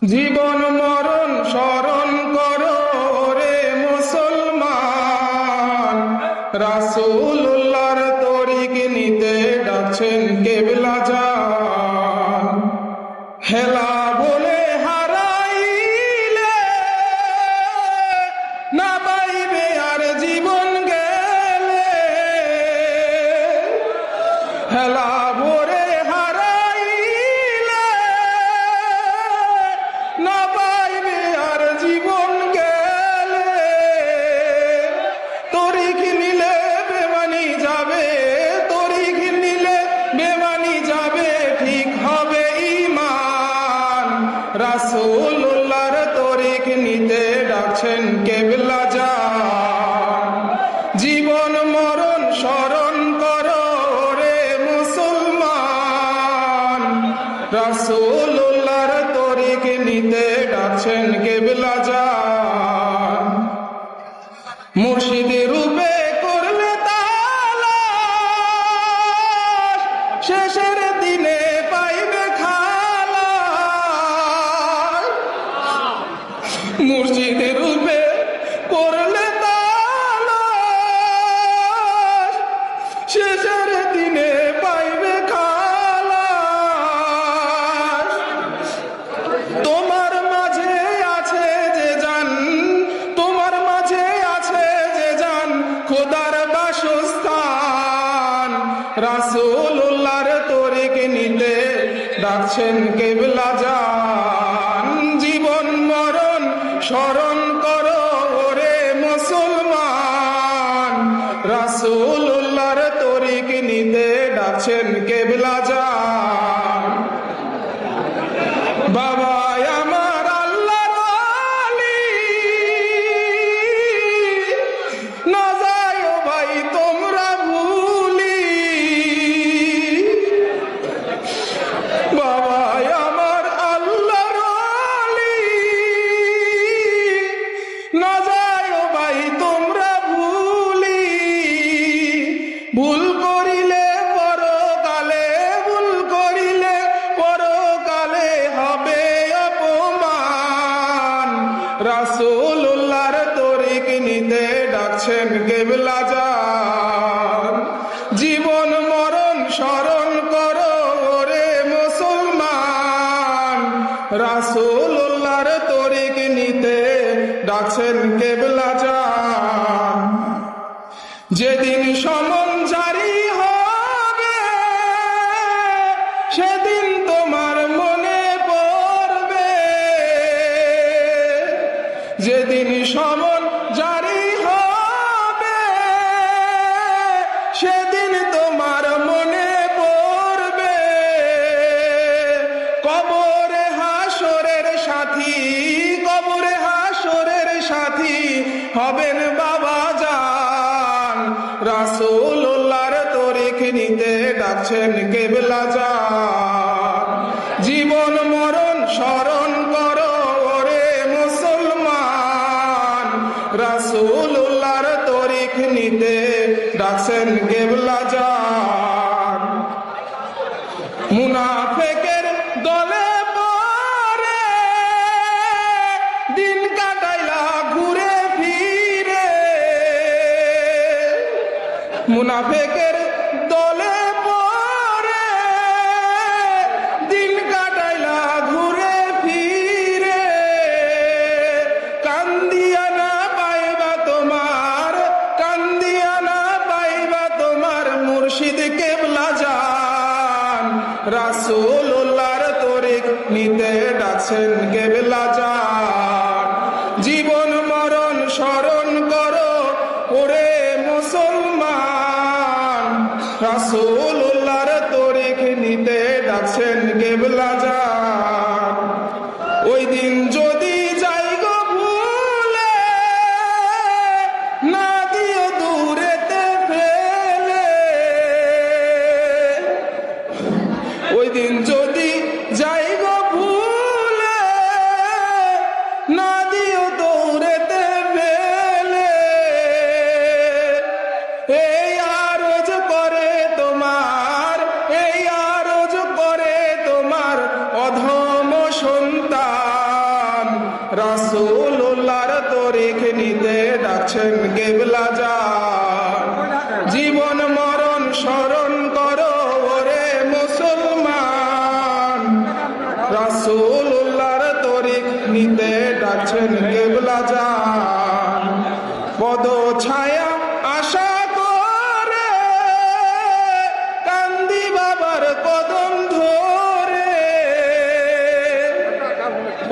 জীবন মরণ স্মরণ করো রে মুসলমান, রাসূলুল্লাহর তরিক নিতে ডাকছেন কেবলা জান। হেলা বলে হারাইলে না পাইবে আর জীবন গেলে, হেলা ভরে হারাইলে না পাইবে আর জীবন গেলে, তরিক নিলে বেমানি যাবে, তরিক নিলে বেমানি যাবে, ঠিক হবে ঈমান। রাসূলুল্লাহর তরিক নিতে ডাকছেন কেবলা জান। জীবন মরণ স্মরণ করো রে মুসলমান, রাসূলুল্লাহর তরিক নিতে ডাকছেন কেবলা জান। মুর্শিদ রূপে করলে তালাশ, শেষের দিনে পাইবে খালাস। মুর্শিদ রূপে করলে তালাশ, শেষের দিনে পাইবে খালাস। তোমার মাঝে আছে যে জান, তোমার মাঝে আছে যে জান, খোদার বাসস্থান। রাসূলুল্লাহর তরিক নিতে ডাকছেন কেবলা জান। জীবন মরণ স্মরণ করো রে মুসলমান, রাসূলুল্লাহর তরিক নিতে ডাকছেন কেবলা জান। বাবা আমার আল্লাহর ওয়ালি, না যায়ো ভাই তোমরা ভুলি। বাবা আমার আল্লাহর ওয়ালি, না যায়ো ভাই তোমরা ভুলি। ভুল করিলে পরকালে, ভুল করিলে পরকালে হবে অপমান। রাসূলুল্লাহর তরিক নিতে ডাকছেন কেবলা জান। জীবন মরণ স্মরণ করো রে মুসলমান, রাসূলুল্লাহর তরিক নিতে ডাকছেন কেবলা জান। যেদিন সমন জারি হবে, সেদিন তোমার মনে পড়বে। যেদিন সমন জারি হবে, সেদিন তোমার মনে পড়বে। কবরে হাসরের সাথী, কবরে হাসরের সাথী হবেন বাবা জান। রাসূলুল্লাহর তরিক নিতে ডাকছেন কেবলা জান। জীবন মরণ স্মরণ করো রে মুসলমান, রাসূলুল্লাহর তরিক নিতে ডাকছেন কেবলা জান। মুনাফিকের দলে পড়ে দিন কাটাইলা ঘুরে ফিরে, মুনাফিকের দলে পড়ে দিন কাটাইলা ঘুরে ফিরে। কান্দিয়া না পাইবা তোমার, কান্দিয়া না পাইবা তোমার মুর্শিদ কেবলা জান। রাসূলুল্লাহর তরিক নিতে ডাকছেন কেবলা জান। জীবন মরণ স্মরণ করো ওরে মুসলমান, রাসূলুল্লাহর তরিক নিতে ডাকছেন কেবলা জান। ওই দিন যদি যাই গো ভুলে, না দিও দূরেতে ফেলে। ওই দিন যদি যাই গো ভুলে, রাসূলুল্লাহর তরিক নিতে ডাকছেন কেবলা যান। জীবন মরণ স্মরণ করো ওরে মুসলমান, রাসূলুল্লাহর তরিক নিতে ডাকছেন কেবলা যান। পদ ছায়া আশা করে কান্দি বাবার কদম ধরে,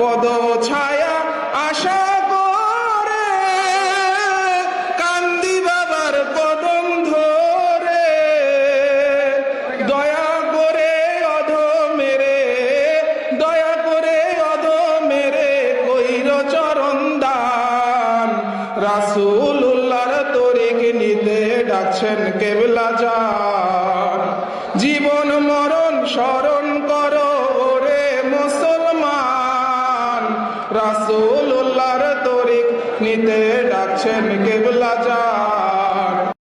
পদ ছায়া আশা করে কান্দি বাবার কদম ধরে, দয়া করে অধমেরে, দয়া করে অধমেরে কইর চরণ দান। রাসূলুল্লাহর তরিক নিতে ডাকছেন কেবলা যান। জীবন মরণ স্মরণ করো ওরে মুসলমান, রাসূলুল্লাহর তরিক নিতে ডাকছেন কেবলা যান।